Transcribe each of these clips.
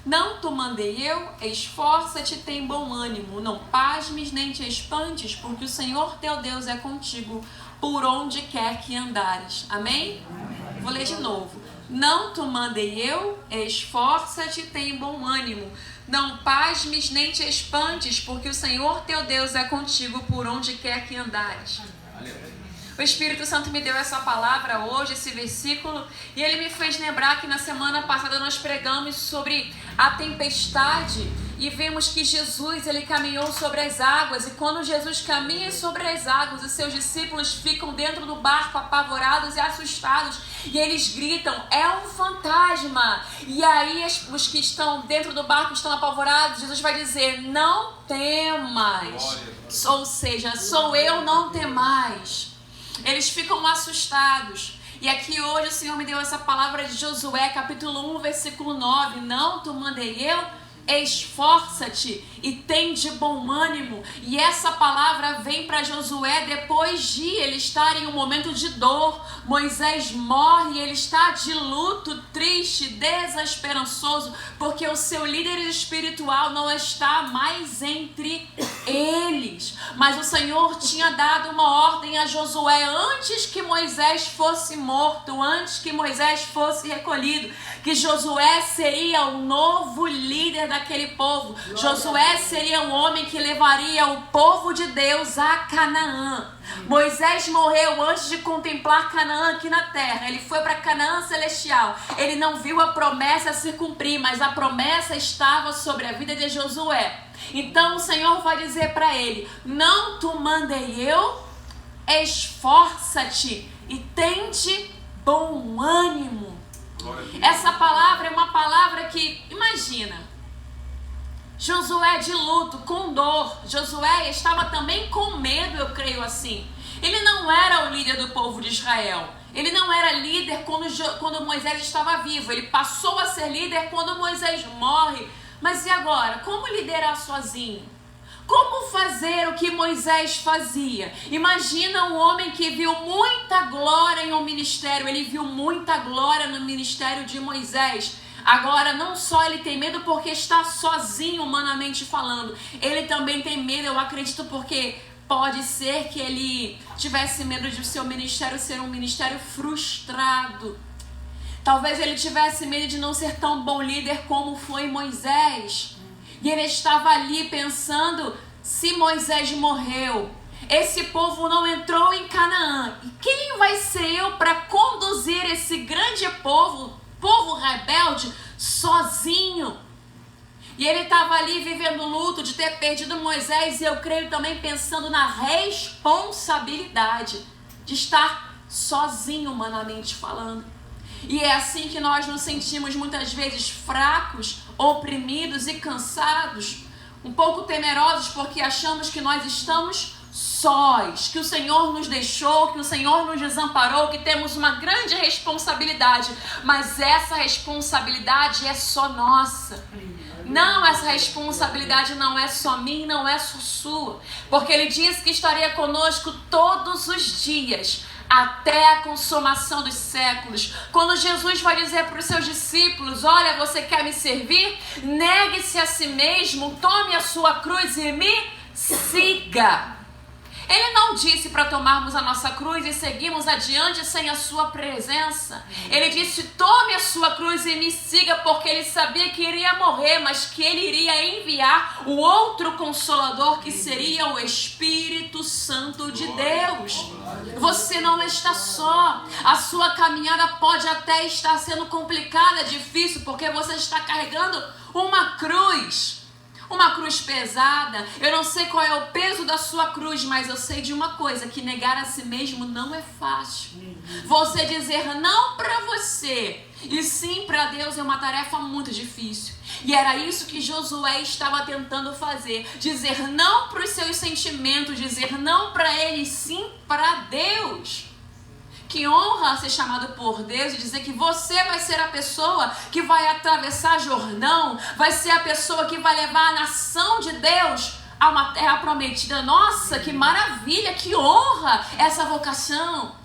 Não te mandei eu? Esforça-te, tem bom ânimo, não pasmes nem te espantes, porque o Senhor teu Deus é contigo, por onde quer que andares. Amém? Vou ler de novo. Não te mandei eu? Esforça-te, tem bom ânimo, não pasmes nem te espantes, porque o Senhor teu Deus é contigo, por onde quer que andares. O Espírito Santo me deu essa palavra hoje, esse versículo, e ele me fez lembrar que na semana passada nós pregamos sobre a tempestade e vimos que Jesus, ele caminhou sobre as águas, e quando Jesus caminha sobre as águas, os seus discípulos ficam dentro do barco apavorados e assustados, e eles gritam, é um fantasma. E aí os que estão dentro do barco estão apavorados, Jesus vai dizer, não temas, ou seja, sou eu, não temais. Eles ficam assustados. E aqui hoje o Senhor me deu essa palavra de Josué, capítulo 1, versículo 9. Não te mandei eu? Esforça-te e tem de bom ânimo. E essa palavra vem para Josué depois de ele estar em um momento de dor. Moisés morre, ele está de luto, triste, desesperançoso, porque o seu líder espiritual não está mais entre eles. Mas o Senhor tinha dado uma ordem a Josué antes que Moisés fosse morto, antes que Moisés fosse recolhido, que Josué seria o novo líder daquele povo. Josué seria o homem que levaria o povo de Deus a Canaã. Moisés morreu antes de contemplar Canaã aqui na terra. Ele foi para Canaã celestial. Ele não viu a promessa se cumprir, mas a promessa estava sobre a vida de Josué. Então o Senhor vai dizer para ele, não te mandei eu? Esforça-te e tende bom ânimo. Essa palavra é uma palavra que, imagina, Josué de luto, com dor. Josué estava também com medo, eu creio assim. Ele não era o líder do povo de Israel. Ele não era líder quando Moisés estava vivo. Ele passou a ser líder quando Moisés morre. Mas e agora? Como liderar sozinho? Como fazer o que Moisés fazia? Imagina um homem que viu muita glória em um ministério. Ele viu muita glória no ministério de Moisés. Agora, não só ele tem medo porque está sozinho, humanamente falando. Ele também tem medo, eu acredito, porque pode ser que ele tivesse medo de o seu ministério ser um ministério frustrado. Talvez ele tivesse medo de não ser tão bom líder como foi Moisés. E ele estava ali pensando, se Moisés morreu, esse povo não entrou em Canaã. E quem vai ser eu para conduzir esse grande povo rebelde, sozinho? E ele estava ali vivendo luto de ter perdido Moisés, e eu creio também pensando na responsabilidade de estar sozinho, humanamente falando. E é assim que nós nos sentimos muitas vezes fracos, oprimidos e cansados, um pouco temerosos porque achamos que nós estamos sós, que o Senhor nos deixou, que o Senhor nos desamparou, que temos uma grande responsabilidade, mas essa responsabilidade é só nossa. Não, essa responsabilidade não é só minha, não é só sua, porque Ele disse que estaria conosco todos os dias, até a consumação dos séculos. Quando Jesus vai dizer para os seus discípulos, olha, você quer me servir? Negue-se a si mesmo, tome a sua cruz e me siga. Ele não disse para tomarmos a nossa cruz e seguirmos adiante sem a sua presença. Ele disse, tome a sua cruz e me siga, porque ele sabia que iria morrer, mas que ele iria enviar o outro Consolador, que seria o Espírito Santo de Deus. Você não está só. A sua caminhada pode até estar sendo complicada, difícil, porque você está carregando uma cruz pesada. Eu não sei qual é o peso da sua cruz, mas eu sei de uma coisa, que negar a si mesmo não é fácil. Você dizer não para você e sim para Deus é uma tarefa muito difícil. E era isso que Josué estava tentando fazer, dizer não para os seus sentimentos, dizer não para ele, sim para Deus. Que honra ser chamado por Deus e dizer que você vai ser a pessoa que vai atravessar Jordão, vai ser a pessoa que vai levar a nação de Deus a uma terra prometida. Nossa, que maravilha, que honra essa vocação.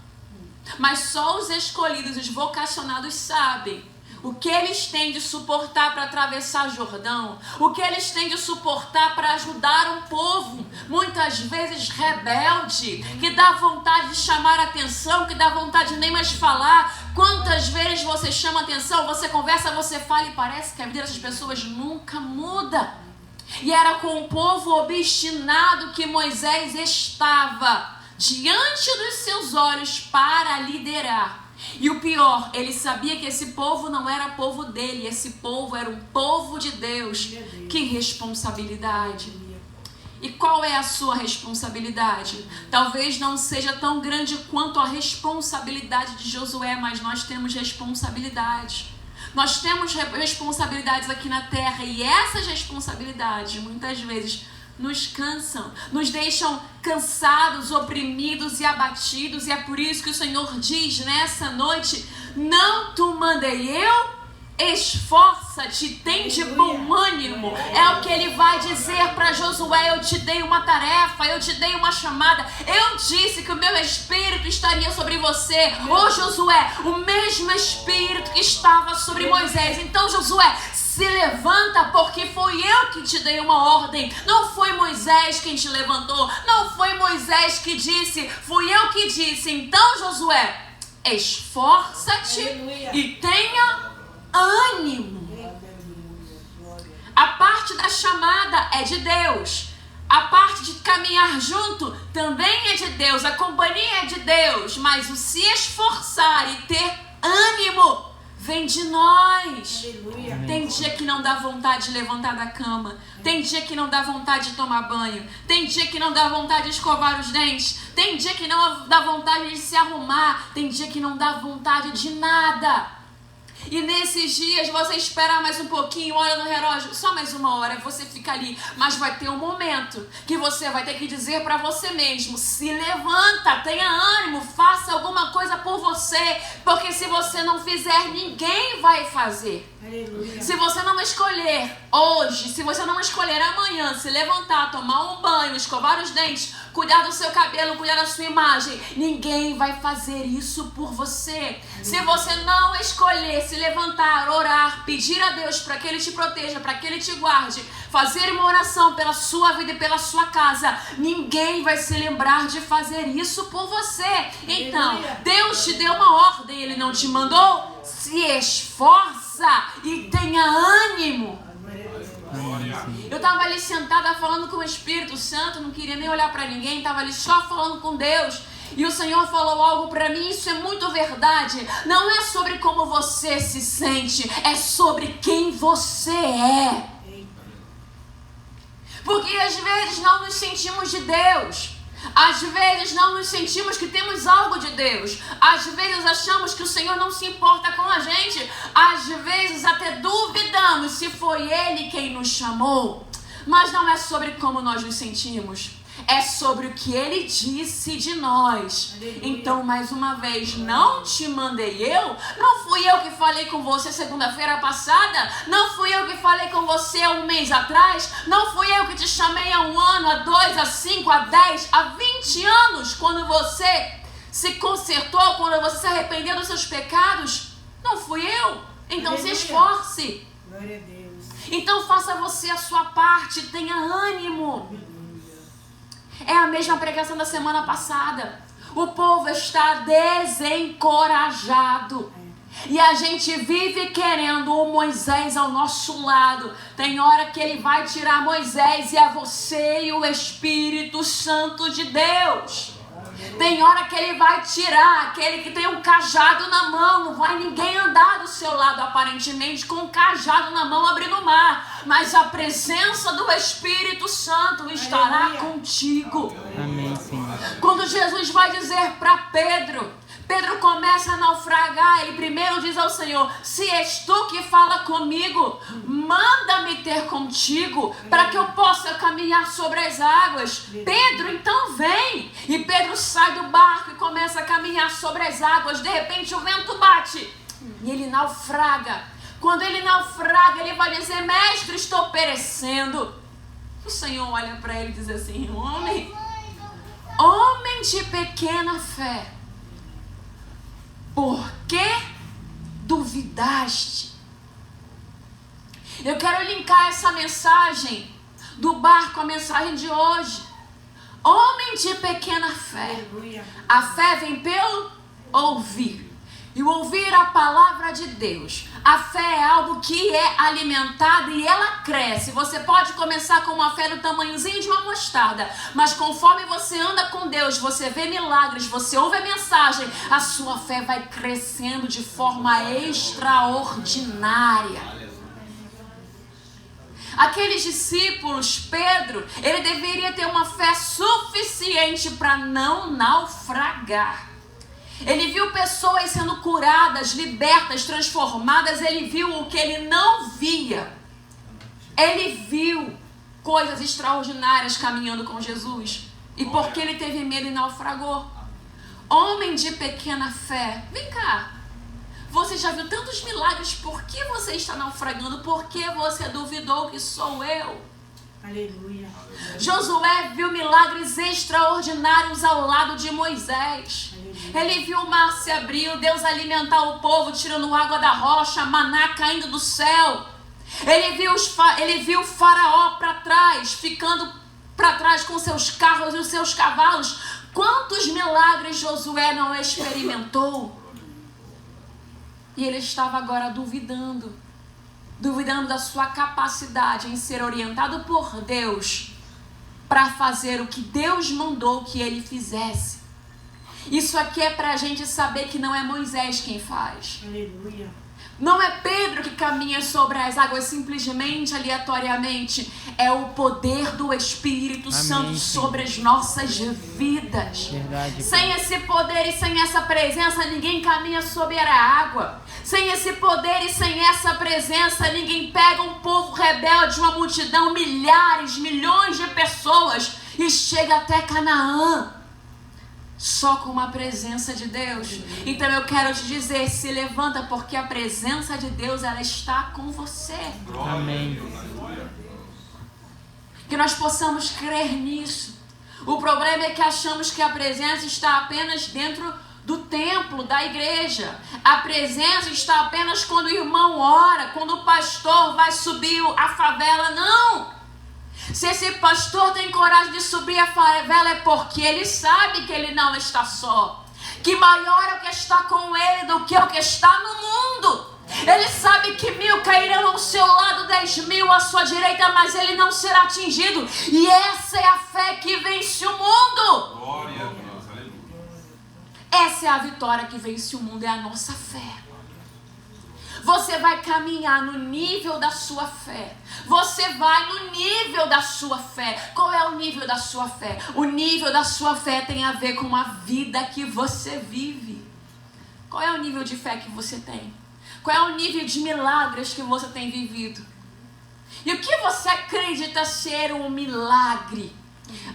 Mas só os escolhidos, os vocacionados sabem O que eles têm de suportar para atravessar Jordão? O que eles têm de suportar para ajudar um povo, muitas vezes rebelde, que dá vontade de chamar atenção, que dá vontade de nem mais falar. Quantas vezes você chama atenção, você conversa, você fala e parece que a vida dessas pessoas nunca muda. E era com o povo obstinado que Moisés estava diante dos seus olhos para liderar. E o pior, ele sabia que esse povo não era povo dele, esse povo era um povo de Deus. Que responsabilidade! E qual é a sua responsabilidade? Talvez não seja tão grande quanto a responsabilidade de Josué, mas nós temos responsabilidades. Nós temos responsabilidades aqui na terra, e essas responsabilidades muitas vezes nos cansam, nos deixam cansados, oprimidos e abatidos. E é por isso que o Senhor diz nessa noite: não te mandei eu? Esforça-te, tem de bom ânimo. É o que ele vai dizer para Josué: eu te dei uma tarefa, eu te dei uma chamada, eu disse que o meu espírito estaria sobre você. Ô Josué, o mesmo espírito que estava sobre Moisés. Então Josué, se levanta, porque foi eu que te dei uma ordem. Não foi Moisés quem te levantou, não foi Moisés que disse, fui eu que disse. Então Josué, esforça-te e tenha ânimo. A parte da chamada é de Deus. A parte de caminhar junto também é de Deus. A companhia é de Deus. Mas o se esforçar e ter ânimo vem de nós. Aleluia. Tem dia que não dá vontade de levantar da cama. Tem dia que não dá vontade de tomar banho. Tem dia que não dá vontade de escovar os dentes. Tem dia que não dá vontade de se arrumar. Tem dia que não dá vontade de nada. E nesses dias você espera mais um pouquinho, olha no relógio, só mais uma hora, você fica ali. Mas vai ter um momento que você vai ter que dizer para você mesmo: se levanta, tenha ânimo, faça alguma coisa por você. Porque se você não fizer, ninguém vai fazer. Aleluia. Se você não escolher hoje, se você não escolher amanhã, se levantar, tomar um banho, escovar os dentes, cuidar do seu cabelo, cuidar da sua imagem, ninguém vai fazer isso por você. Se você não escolher se levantar, orar, pedir a Deus para que Ele te proteja, para que Ele te guarde, fazer uma oração pela sua vida e pela sua casa, ninguém vai se lembrar de fazer isso por você. Então, Deus te deu uma ordem, Ele não te mandou? Se esforça e tenha ânimo. Eu estava ali sentada falando com o Espírito Santo, não queria nem olhar para ninguém, estava ali só falando com Deus. E o Senhor falou algo para mim, isso é muito verdade. Não é sobre como você se sente, é sobre quem você é. Porque às vezes não nos sentimos de Deus. Às vezes não nos sentimos que temos algo de Deus. Às vezes achamos que o Senhor não se importa com a gente. Às vezes até duvidamos se foi Ele quem nos chamou. Mas não é sobre como nós nos sentimos. É sobre o que Ele disse de nós. Então, mais uma vez, não te mandei eu? Não fui eu que falei com você segunda-feira passada? Não fui eu que falei com você um mês atrás? Não fui eu que te chamei há 1 ano, há 2, há 5, há 10, há 20 anos? Quando você se consertou, quando você se arrependeu dos seus pecados? Não fui eu? Então se esforce. Glória a Deus. Então faça você a sua parte, tenha ânimo. É a mesma pregação da semana passada. O povo está desencorajado. E a gente vive querendo o Moisés ao nosso lado. Tem hora que ele vai tirar Moisés e é você e o Espírito Santo de Deus. Tem hora que ele vai tirar aquele que tem um cajado na mão. Não vai ninguém andar do seu lado aparentemente com um cajado na mão abrindo o mar. Mas a presença do Espírito Santo estará contigo. Amém, Senhor. Quando Jesus vai dizer para Pedro começa a naufragar, ele primeiro diz ao Senhor: se és tu que fala comigo, manda-me ter contigo, para que eu possa caminhar sobre as águas. Pedro, então vem. E Pedro sai do barco e começa a caminhar sobre as águas. De repente o vento bate e ele naufraga. Quando ele naufraga, ele vai dizer: mestre, estou perecendo. O Senhor olha para ele e diz assim: homem de pequena fé, por que duvidaste. Eu quero linkar essa mensagem do barco à mensagem de hoje. Homem de pequena fé. A fé vem pelo ouvir. E o ouvir a palavra de Deus. A fé é algo que é alimentado e ela cresce. Você pode começar com uma fé do tamanhozinho de uma mostarda, mas conforme você anda com Deus, você vê milagres, você ouve a mensagem, a sua fé vai crescendo de forma extraordinária. Aqueles discípulos, Pedro, ele deveria ter uma fé suficiente para não naufragar. Ele viu pessoas sendo curadas, libertas, transformadas. Ele viu o que ele não via. Ele viu coisas extraordinárias caminhando com Jesus. E porque ele teve medo e naufragou. Homem de pequena fé. Vem cá. Você já viu tantos milagres. Por que você está naufragando? Por que você duvidou que sou eu? Aleluia. Josué viu milagres extraordinários ao lado de Moisés. Ele viu o mar se abrir, Deus alimentar o povo, tirando água da rocha, maná caindo do céu. Ele viu o faraó para trás, ficando para trás com seus carros e os seus cavalos. Quantos milagres Josué não experimentou? E ele estava agora duvidando da sua capacidade em ser orientado por Deus para fazer o que Deus mandou que ele fizesse. Isso aqui é para a gente saber que não é Moisés quem faz. Aleluia. Não é Pedro que caminha sobre as águas simplesmente, aleatoriamente. É o poder do Espírito Santo sobre as nossas vidas. Verdade. Sem esse poder e sem essa presença, ninguém caminha sobre a água. Sem esse poder e sem essa presença, ninguém pega um povo rebelde, uma multidão, milhares, milhões de pessoas e chega até Canaã. Só com a presença de Deus. Então eu quero te dizer, se levanta, porque a presença de Deus, ela está com você. Amém. Que nós possamos crer nisso. O problema é que achamos que a presença está apenas dentro do templo, da igreja. A presença está apenas quando o irmão ora, quando o pastor vai subir a favela. Não! Se esse pastor tem coragem de subir a favela, é porque ele sabe que ele não está só. Que maior é o que está com ele do que o que está no mundo. Ele sabe que 1000 cairão ao seu lado, 10.000 à sua direita, mas ele não será atingido. E essa é a fé que vence o mundo. Glória a Deus, aleluia. Essa é a vitória que vence o mundo, é a nossa fé. Você vai caminhar no nível da sua fé. Você vai no nível da sua fé. Qual é o nível da sua fé? O nível da sua fé tem a ver com a vida que você vive. Qual é o nível de fé que você tem? Qual é o nível de milagres que você tem vivido? E o que você acredita ser um milagre?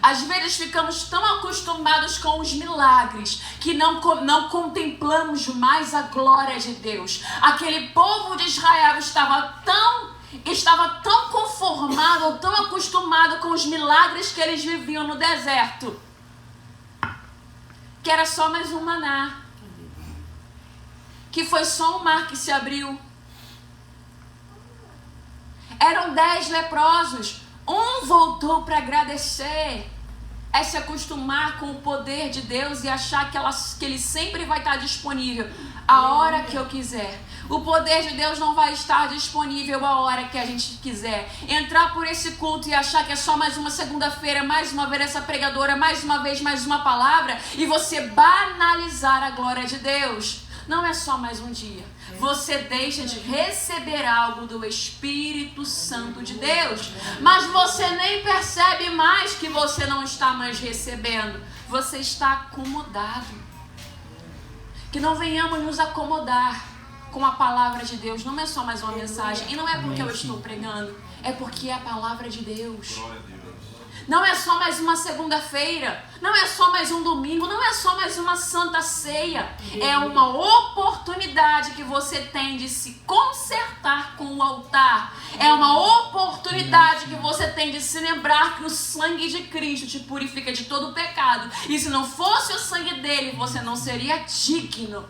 Às vezes ficamos tão acostumados com os milagres que não contemplamos mais a glória de Deus. Aquele povo de Israel estava tão conformado, tão acostumado com os milagres que eles viviam no deserto, que era só mais um maná, que foi só um mar que se abriu. Eram 10 leprosos. Um voltou para agradecer. É se acostumar com o poder de Deus e achar que Ele sempre vai estar disponível a hora que eu quiser. O poder de Deus não vai estar disponível a hora que a gente quiser. Entrar por esse culto e achar que é só mais uma segunda-feira, mais uma vez essa pregadora, mais uma vez mais uma palavra, e você banalizar a glória de Deus. Não é só mais um dia. Você deixa de receber algo do Espírito Santo de Deus, mas você nem percebe mais que você não está mais recebendo. Você está acomodado. Que não venhamos nos acomodar com a palavra de Deus. Não é só mais uma mensagem. E não é porque eu estou pregando, é porque é a palavra de Deus. Não é só mais uma segunda-feira, não é só mais um domingo, não é só mais uma santa ceia. É uma oportunidade que você tem de se consertar com o altar. É uma oportunidade que você tem de se lembrar que o sangue de Cristo te purifica de todo o pecado. E se não fosse o sangue dele, você não seria digno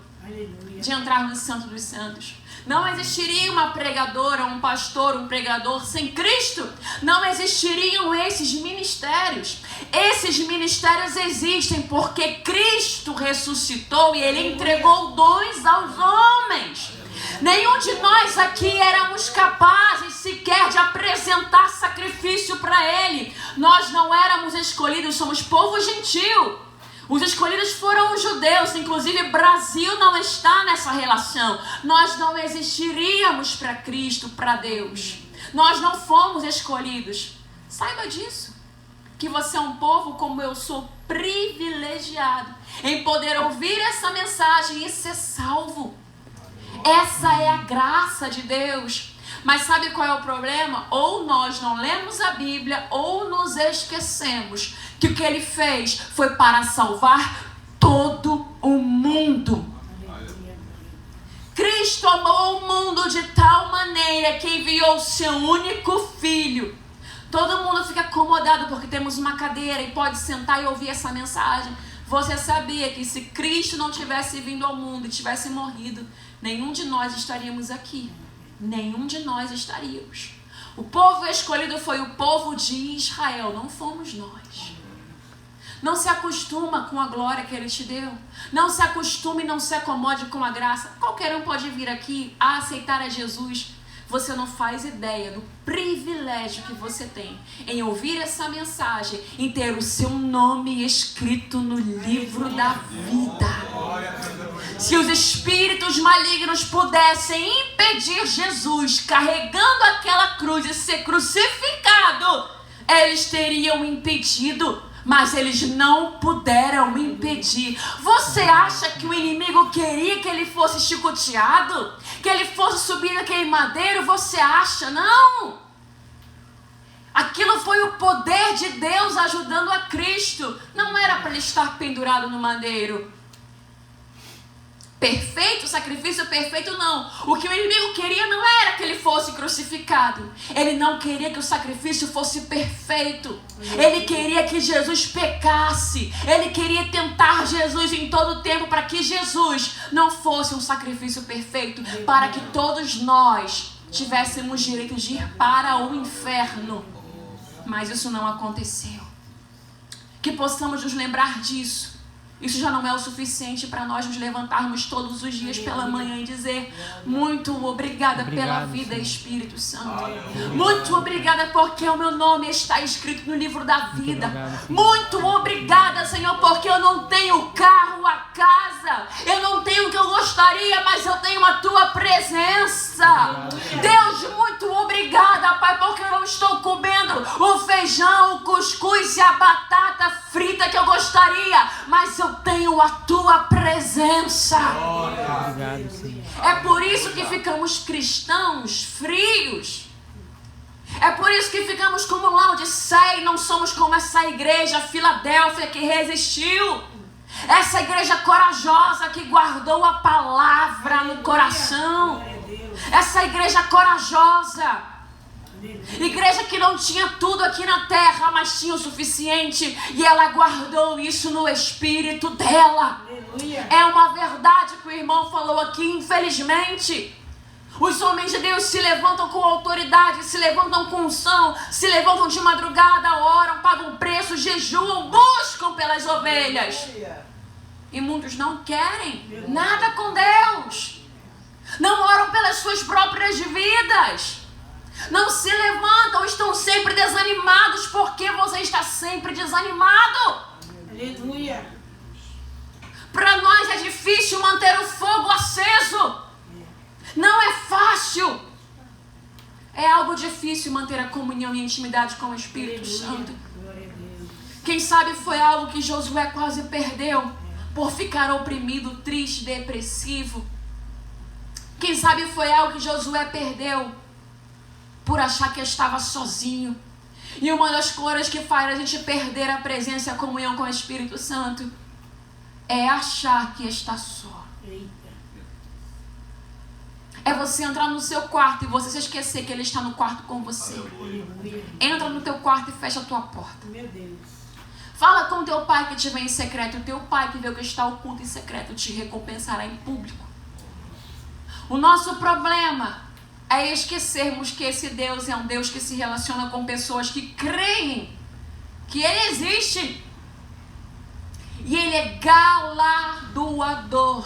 de entrar no Santo dos Santos. Não existiria uma pregadora, um pastor, um pregador sem Cristo. Não existiriam esses ministérios. Esses ministérios existem porque Cristo ressuscitou e Ele entregou dons aos homens. Nenhum de nós aqui éramos capazes sequer de apresentar sacrifício para Ele. Nós não éramos escolhidos, somos povo gentil. Os escolhidos foram os judeus, inclusive Brasil não está nessa relação. Nós não existiríamos para Cristo, para Deus. Nós não fomos escolhidos. Saiba disso, que você é um povo como eu sou, privilegiado em poder ouvir essa mensagem e ser salvo. Essa é a graça de Deus. Mas sabe qual é o problema? Ou nós não lemos a Bíblia, ou nos esquecemos que o que Ele fez foi para salvar todo o mundo. Cristo amou o mundo de tal maneira que enviou o seu único Filho. Todo mundo fica acomodado porque temos uma cadeira e pode sentar e ouvir essa mensagem. Você sabia que se Cristo não tivesse vindo ao mundo e tivesse morrido, nenhum de nós estaríamos aqui. Nenhum de nós estaríamos. O povo escolhido foi o povo de Israel, não fomos nós. Não se acostuma com a glória que Ele te deu. Não se acostume e não se acomode com a graça. Qualquer um pode vir aqui a aceitar a Jesus. Você não faz ideia do privilégio que você tem em ouvir essa mensagem, em ter o seu nome escrito no livro da vida. Se os espíritos malignos pudessem impedir Jesus carregando aquela cruz e ser crucificado, eles teriam impedido. Mas eles não puderam impedir. Você acha que o inimigo queria que ele fosse chicoteado? Que ele fosse subir naquele madeiro? Você acha? Não! Aquilo foi o poder de Deus ajudando a Cristo. Não era para ele estar pendurado no madeiro. Perfeito, sacrifício perfeito, não. O que o inimigo queria não era que ele fosse crucificado. Ele não queria que o sacrifício fosse perfeito. Ele queria que Jesus pecasse. Ele queria tentar Jesus em todo o tempo para que Jesus não fosse um sacrifício perfeito, para que todos nós tivéssemos direito de ir para o inferno. Mas isso não aconteceu. Que possamos nos lembrar disso. Isso já não é o suficiente para nós nos levantarmos todos os dias pela manhã e dizer: muito obrigada pela vida, Espírito Santo. Muito obrigada porque o meu nome está escrito no livro da vida. Muito obrigada, Senhor, porque eu não tenho carro, a casa, eu não tenho o que eu gostaria, mas eu tenho a Tua presença. Deus, muito obrigada, Pai, porque eu não estou comendo o feijão, o cuscuz e a batata frita que eu gostaria, mas eu tenho a Tua presença. Obrigado, Senhor. É por isso que ficamos cristãos frios. É por isso que ficamos como Laodiceia e não somos como essa igreja Filadélfia que resistiu. Essa igreja corajosa que guardou a palavra no coração. Essa igreja corajosa. Igreja que não tinha tudo aqui na terra, mas tinha o suficiente, e ela guardou isso no espírito dela. Aleluia. É uma verdade que o irmão falou aqui. Infelizmente, os homens de Deus se levantam com autoridade, se levantam com unção, se levantam de madrugada, oram, pagam preço, jejuam, buscam pelas ovelhas. E muitos não querem nada com Deus. Não oram pelas suas próprias vidas. Não se levantam, estão sempre desanimados. Porque você está sempre desanimado? Aleluia. Para nós é difícil manter o fogo aceso. Não é fácil. É algo difícil manter a comunhão e a intimidade com o Espírito Santo. Quem sabe foi algo que Josué quase perdeu por ficar oprimido, triste, depressivo. Quem sabe foi algo que Josué perdeu por achar que estava sozinho. E uma das coisas que faz a gente perder a presença e a comunhão com o Espírito Santo é achar que está só. É você entrar no seu quarto e você se esquecer que Ele está no quarto com você. Entra no teu quarto e fecha a tua porta. Fala com teu pai que te vê em secreto. O teu pai que vê o que está oculto em secreto te recompensará em público. O nosso problema é esquecermos que esse Deus é um Deus que se relaciona com pessoas que creem que Ele existe. E Ele é galardoador.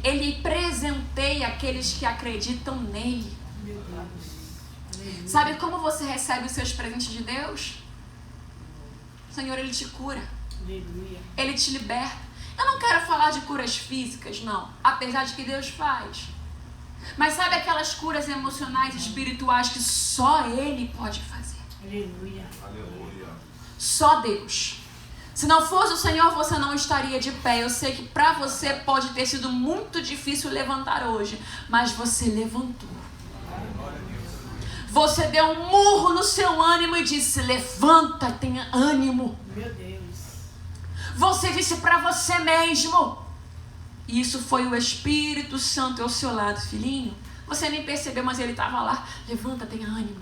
Ele presenteia aqueles que acreditam nele. Sabe como você recebe os seus presentes de Deus? O Senhor, Ele te cura. Ele te liberta. Eu não quero falar de curas físicas, não. Apesar de que Deus faz. Mas sabe aquelas curas emocionais e espirituais que só Ele pode fazer? Aleluia. Só Deus. Se não fosse o Senhor, você não estaria de pé. Eu sei que para você pode ter sido muito difícil levantar hoje, mas você levantou. Você deu um murro no seu ânimo e disse: levanta, tenha ânimo. Meu Deus. Você disse para você mesmo. E isso foi o Espírito Santo ao seu lado, filhinho. Você nem percebeu, mas ele estava lá. Levanta, tenha ânimo.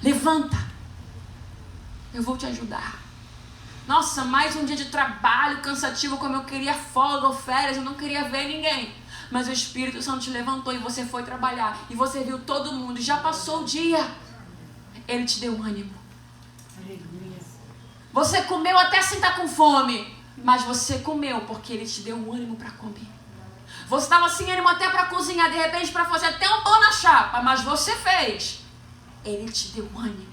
Levanta. Eu vou te ajudar. Nossa, mais um dia de trabalho cansativo, como eu queria folga ou férias, eu não queria ver ninguém. Mas o Espírito Santo te levantou e você foi trabalhar. E você viu todo mundo, já passou o dia. Ele te deu ânimo. Aleluia. Você comeu até sem estar com fome, mas você comeu porque Ele te deu um ânimo para comer. Você estava sem ânimo até para cozinhar, de repente para fazer até um pão na chapa, mas você fez. Ele te deu ânimo.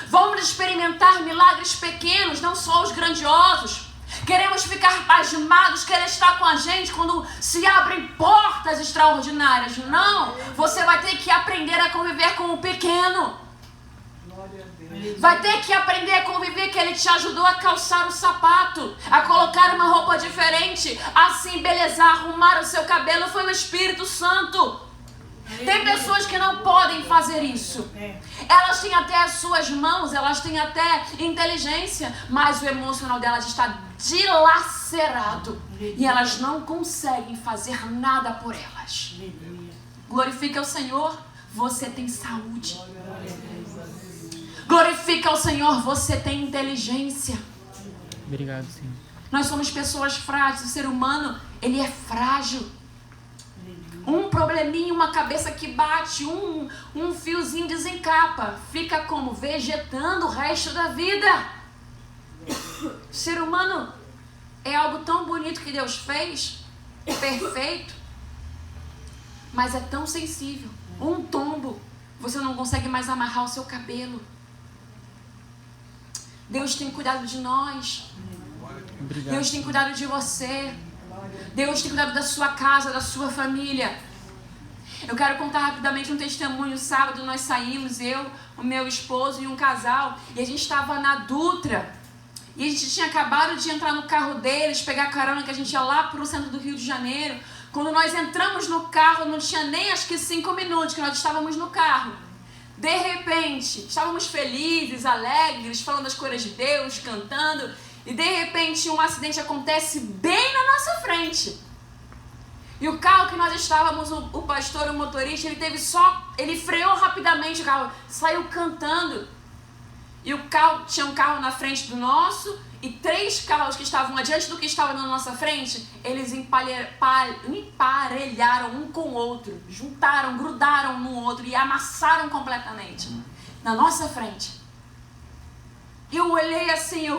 Vamos experimentar milagres pequenos, não só os grandiosos. Queremos ficar pasmados, querer estar com a gente quando se abrem portas extraordinárias. Não, você vai ter que aprender a conviver com o pequeno. Vai ter que aprender a conviver que Ele te ajudou a calçar o sapato, a colocar uma roupa diferente, a se embelezar, arrumar o seu cabelo. Foi o Espírito Santo. Tem pessoas que não podem fazer isso. Elas têm até as suas mãos, elas têm até inteligência, mas o emocional delas está dilacerado e elas não conseguem fazer nada por elas. Glorifica o Senhor, você tem saúde. Glorifica o Senhor, você tem inteligência. Obrigado, Senhor. Nós somos pessoas frágeis, o ser humano, ele é frágil. Um probleminha, uma cabeça que bate, um fiozinho desencapa. Fica como? Vegetando o resto da vida. O ser humano é algo tão bonito que Deus fez, perfeito, mas é tão sensível. Um tombo, você não consegue mais amarrar o seu cabelo. Deus tem cuidado de nós. Obrigado. Deus tem cuidado de você. Deus tem cuidado da sua casa, da sua família. Eu quero contar rapidamente um testemunho. Sábado nós saímos, eu, o meu esposo e um casal, e a gente estava na Dutra. E a gente tinha acabado de entrar no carro deles, pegar carona, que a gente ia lá para o centro do Rio de Janeiro. Quando nós entramos no carro, não tinha nem acho que 5 minutos que nós estávamos no carro. De repente, estávamos felizes, alegres, falando das coisas de Deus, cantando. E de repente um acidente acontece bem na nossa frente. E o carro que nós estávamos, o pastor, o motorista, ele freou rapidamente o carro, saiu cantando. E o carro, tinha um carro na frente do nosso e 3 carros que estavam adiante do que estava na nossa frente, eles emparelharam um com o outro, juntaram, grudaram um no outro e amassaram completamente na nossa frente. Eu olhei assim,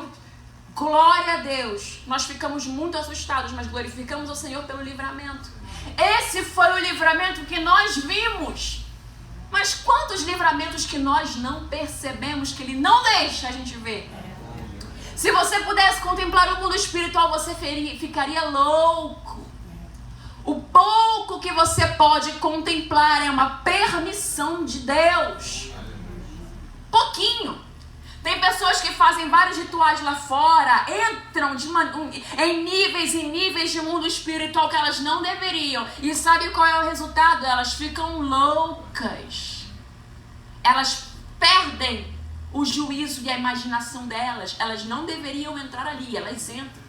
glória a Deus. Nós ficamos muito assustados, mas glorificamos ao Senhor pelo livramento. Esse foi o livramento que nós vimos. Mas quantos livramentos que nós não percebemos que Ele não deixa a gente ver? Se você pudesse contemplar o mundo espiritual, você ficaria louco. O pouco que você pode contemplar é uma permissão de Deus. Pouquinho. Tem pessoas que fazem vários rituais lá fora, entram em níveis de mundo espiritual que elas não deveriam. E sabe qual é o resultado? Elas ficam loucas. Elas perdem o juízo e a imaginação delas. Elas não deveriam entrar ali, elas entram.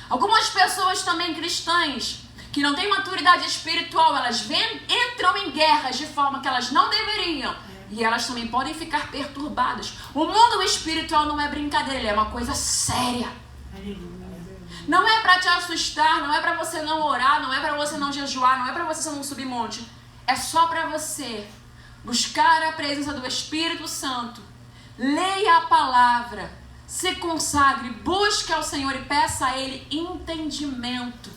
Algumas pessoas também cristãs, que não têm maturidade espiritual, elas entram em guerras de forma que elas não deveriam. E elas também podem ficar perturbadas. O mundo espiritual não é brincadeira, ele é uma coisa séria. Não é para te assustar, não é para você não orar, não é para você não jejuar, não é para você não subir monte. É só para você buscar a presença do Espírito Santo. Leia a palavra, se consagre, busque ao Senhor e peça a Ele entendimento.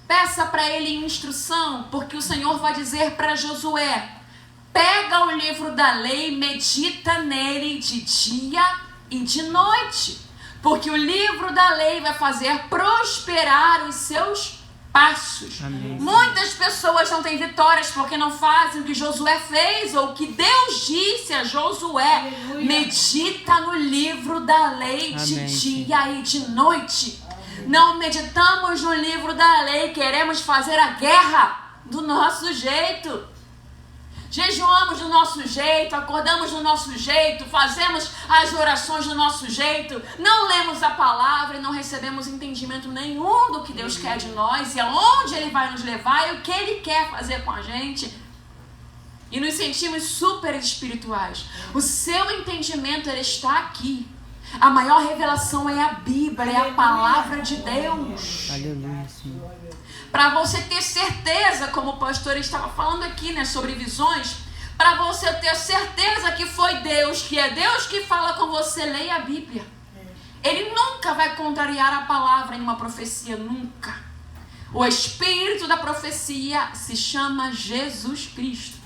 Peça para Ele instrução, porque o Senhor vai dizer para Josué: pega o livro da lei, medita nele de dia e de noite. Porque o livro da lei vai fazer prosperar os seus passos. Amém. Muitas pessoas não têm vitórias porque não fazem o que Josué fez ou o que Deus disse a Josué. Aleluia. Medita no livro da lei de Amém. dia e de noite. Não meditamos no livro da lei, queremos fazer a guerra do nosso jeito. Jejuamos do nosso jeito, acordamos do nosso jeito, fazemos as orações do nosso jeito, não lemos a palavra e não recebemos entendimento nenhum do que Deus quer de nós e aonde Ele vai nos levar e o que Ele quer fazer com a gente. E nos sentimos super espirituais. O seu entendimento, ele está aqui. A maior revelação é a Bíblia, é a palavra de Deus. Aleluia, Senhor. Para você ter certeza, como o pastor estava falando aqui, né, sobre visões, para você ter certeza que foi Deus, que é Deus que fala com você, leia a Bíblia. Ele nunca vai contrariar a palavra em uma profecia, nunca. O espírito da profecia se chama Jesus Cristo.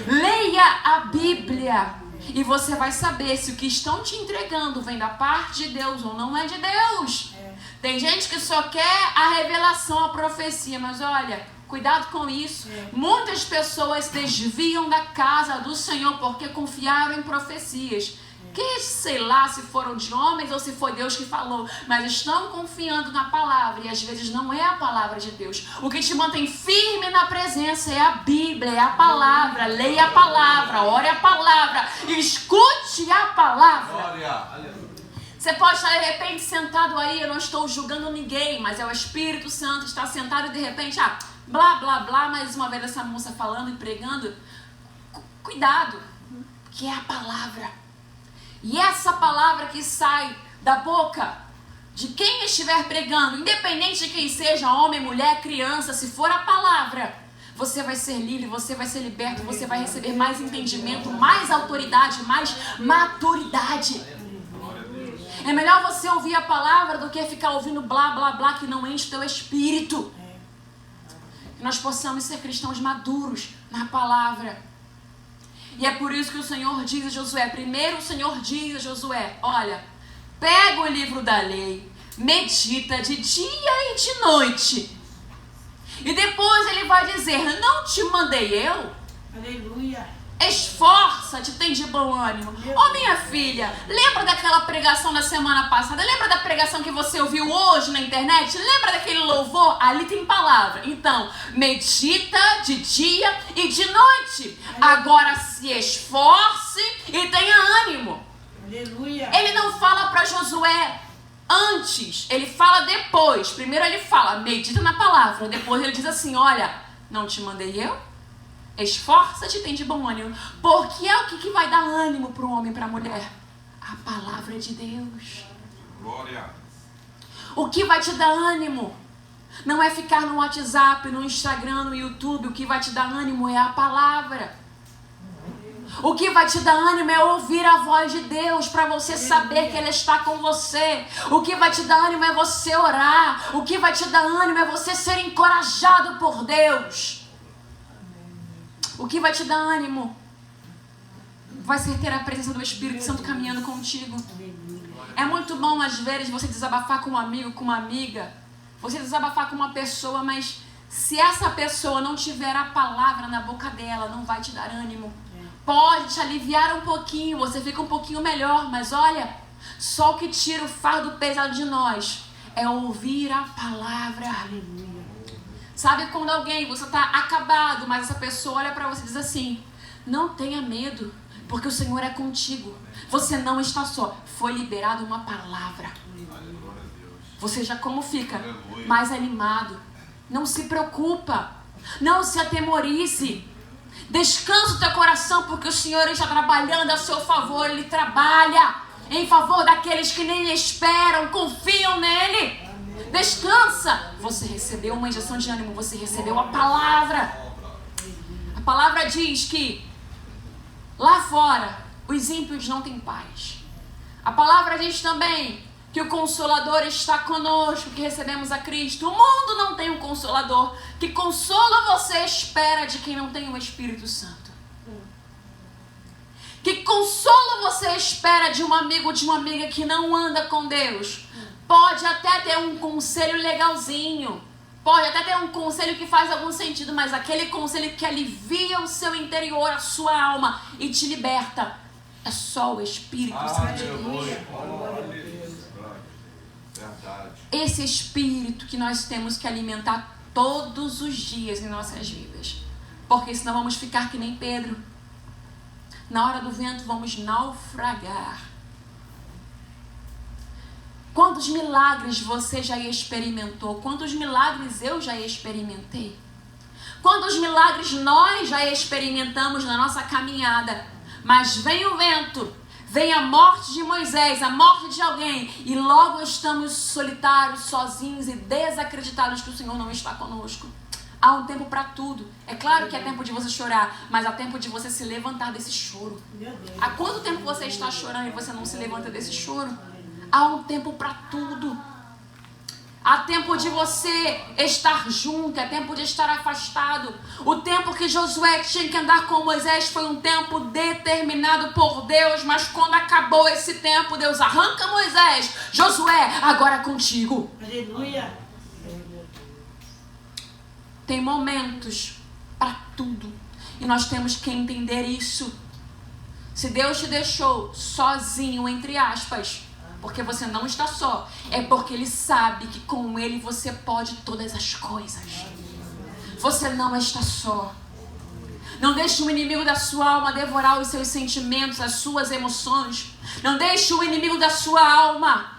Leia a Bíblia e você vai saber se o que estão te entregando vem da parte de Deus ou não é de Deus. Tem gente que só quer a revelação, a profecia, mas olha, cuidado com isso. Muitas pessoas desviam da casa do Senhor porque confiaram em profecias. Que sei lá se foram de homens ou se foi Deus que falou, mas estão confiando na palavra e às vezes não é a palavra de Deus. O que te mantém firme na presença é a Bíblia, é a palavra. Leia a palavra, ore a palavra, escute a palavra. Glória. Você pode estar de repente sentado aí, eu não estou julgando ninguém, mas é o Espírito Santo, está sentado e de repente, blá, blá, blá, mais uma vez essa moça falando e pregando. Cuidado, que é a palavra. E essa palavra que sai da boca de quem estiver pregando, independente de quem seja, homem, mulher, criança, se for a palavra, você vai ser livre, você vai ser liberto, você vai receber mais entendimento, mais autoridade, mais maturidade. É melhor você ouvir a palavra do que ficar ouvindo blá, blá, blá, que não enche o teu espírito. Que nós possamos ser cristãos maduros na palavra. E é por isso que o Senhor diz a Josué, primeiro o Senhor diz a Josué, olha, pega o livro da lei, medita de dia e de noite. E depois ele vai dizer, não te mandei eu? Aleluia. Esforça-te, tem de bom ânimo. Minha filha, lembra daquela pregação da semana passada? Lembra da pregação que você ouviu hoje na internet? Lembra daquele louvor? Ali tem palavra. Então, medita de dia e de noite. Agora se esforce e tenha ânimo. Aleluia. Ele não fala para Josué antes, ele fala depois. Primeiro ele fala, medita na palavra. Depois ele diz assim, olha, não te mandei eu? Esforça-te e tem de bom ânimo. Porque é o que vai dar ânimo para o homem e para a mulher? A palavra de Deus. Glória. O que vai te dar ânimo não é ficar no WhatsApp, no Instagram, no YouTube. O que vai te dar ânimo é a palavra. O que vai te dar ânimo é ouvir a voz de Deus para você saber que Ele está com você. O que vai te dar ânimo é você orar. O que vai te dar ânimo é você ser encorajado por Deus. O que vai te dar ânimo vai ser ter a presença do Espírito Santo caminhando contigo. É muito bom às vezes você desabafar com um amigo, com uma amiga, você desabafar com uma pessoa, mas se essa pessoa não tiver a palavra na boca dela, não vai te dar ânimo. Pode te aliviar um pouquinho, você fica um pouquinho melhor, mas olha, só o que tira o fardo pesado de nós é ouvir a palavra. Sabe quando alguém, você está acabado, mas essa pessoa olha para você e diz assim, não tenha medo, porque o Senhor é contigo. Você não está só. Foi liberada uma palavra. Você já como fica? Mais animado. Não se preocupa. Não se atemorize. Descansa o teu coração, porque o Senhor está trabalhando a seu favor. Ele trabalha em favor daqueles que nem esperam, confiam nele. Descansa. Você recebeu uma injeção de ânimo, você recebeu a palavra. A palavra diz que lá fora os ímpios não têm paz. A palavra diz também que o Consolador está conosco, que recebemos a Cristo. O mundo não tem um Consolador. Que consolo você espera de quem não tem o Espírito Santo? Que consolo você espera de um amigo, de uma amiga que não anda com Deus? Pode até ter um conselho legalzinho, pode até ter um conselho que faz algum sentido, mas aquele conselho que alivia o seu interior, a sua alma e te liberta, é só o Espírito Santo de Deus. Esse Espírito que nós temos que alimentar todos os dias em nossas vidas, porque senão vamos ficar que nem Pedro. Na hora do vento vamos naufragar. Quantos milagres você já experimentou? Quantos milagres eu já experimentei? Quantos milagres nós já experimentamos na nossa caminhada? Mas vem o vento, vem a morte de Moisés, a morte de alguém, e logo estamos solitários, sozinhos e desacreditados que o Senhor não está conosco. Há um tempo para tudo. É claro que é tempo de você chorar, mas há tempo de você se levantar desse choro. Há quanto tempo você está chorando e você não se levanta desse choro? Há um tempo para tudo. Há tempo de você estar junto, é tempo de estar afastado. O tempo que Josué tinha que andar com Moisés foi um tempo determinado por Deus, mas quando acabou esse tempo, Deus arranca Moisés. Josué, agora é contigo. Aleluia. Tem momentos para tudo e nós temos que entender isso. Se Deus te deixou sozinho, entre aspas, porque você não está só, é porque Ele sabe que com Ele você pode todas as coisas. Você não está só. Não deixe o inimigo da sua alma devorar os seus sentimentos, as suas emoções. Não deixe o inimigo da sua alma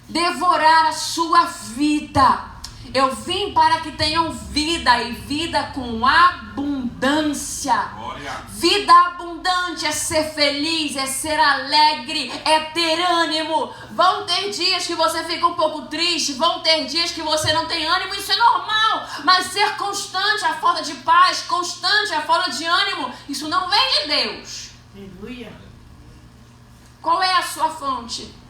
devorar a sua vida. Eu vim para que tenham vida e vida com abundância. Glória. Vida abundante é ser feliz, é ser alegre, é ter ânimo. Vão ter dias que você fica um pouco triste, vão ter dias que você não tem ânimo, isso é normal. Mas ser constante à falta de paz, constante à falta de ânimo, isso não vem de Deus. Aleluia. Qual é a sua fonte?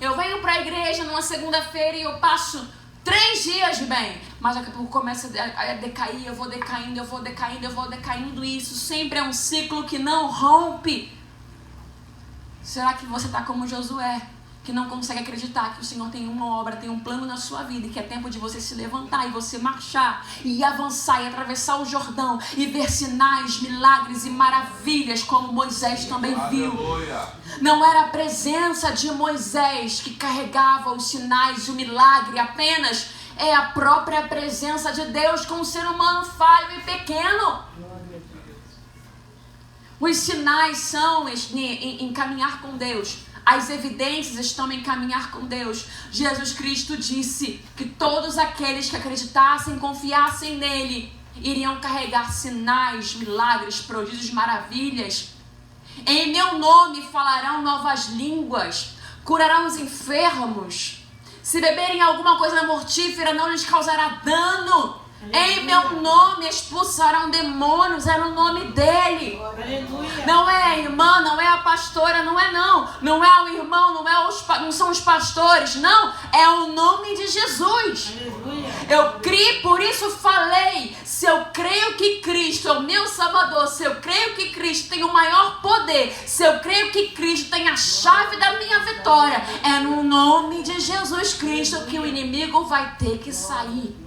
Eu venho para a igreja numa segunda-feira e eu passo 3 dias bem, mas daqui a pouco começa a decair, eu vou decaindo, e isso sempre é um ciclo que não rompe. Será que você está como Josué, que não consegue acreditar que o Senhor tem uma obra, tem um plano na sua vida, e que é tempo de você se levantar e você marchar e avançar e atravessar o Jordão e ver sinais, milagres e maravilhas como Moisés também viu. Não era a presença de Moisés que carregava os sinais e o milagre apenas, é a própria presença de Deus com o ser humano falho e pequeno. Os sinais são em caminhar com Deus. As evidências estão em caminhar com Deus. Jesus Cristo disse que todos aqueles que acreditassem, confiassem nele, iriam carregar sinais, milagres, prodígios, maravilhas. Em meu nome falarão novas línguas, curarão os enfermos. Se beberem alguma coisa mortífera, não lhes causará dano. Em meu nome expulsarão demônios, é no nome dele. Aleluia. Não é a irmã, não é a pastora, não é o irmão, não são os pastores, não, é o nome de Jesus. Aleluia. Eu criei, por isso falei, se eu creio que Cristo é o meu Salvador, se eu creio que Cristo tem o maior poder, se eu creio que Cristo tem a chave da minha vitória, é no nome de Jesus Cristo que o inimigo vai ter que sair.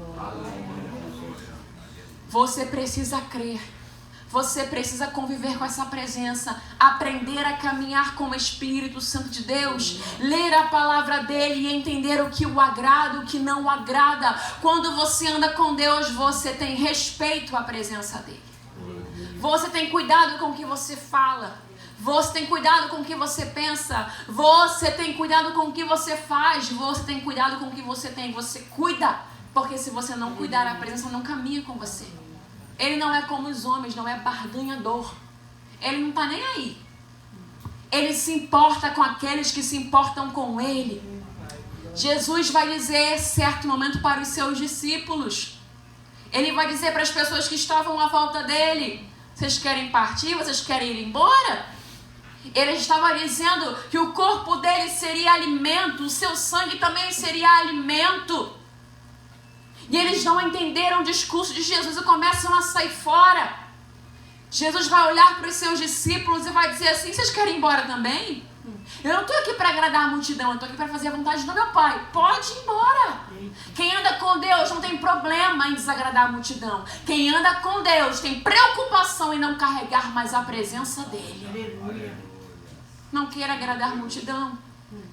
Você precisa crer, você precisa conviver com essa presença, aprender a caminhar com o Espírito Santo de Deus, ler a palavra dele e entender o que o agrada, o que não o agrada. Quando você anda com Deus, você tem respeito à presença dele. Você tem cuidado com o que você fala, você tem cuidado com o que você pensa, você tem cuidado com o que você faz, você tem cuidado com o que você tem, você cuida. Porque se você não cuidar, a presença não caminha com você. Ele não é como os homens, não é barganhador. Ele não está nem aí. Ele se importa com aqueles que se importam com ele. Jesus vai dizer, certo momento, para os seus discípulos. Ele vai dizer para as pessoas que estavam à volta dele: vocês querem partir? Vocês querem ir embora? Ele estava dizendo que o corpo dele seria alimento, o seu sangue também seria alimento. E eles não entenderam o discurso de Jesus e começam a sair fora. Jesus vai olhar para os seus discípulos e vai dizer assim: vocês querem ir embora também? Eu não estou aqui para agradar a multidão, eu estou aqui para fazer a vontade do meu Pai. Pode ir embora. Quem anda com Deus não tem problema em desagradar a multidão. Quem anda com Deus tem preocupação em não carregar mais a presença dele. Não queira agradar a multidão.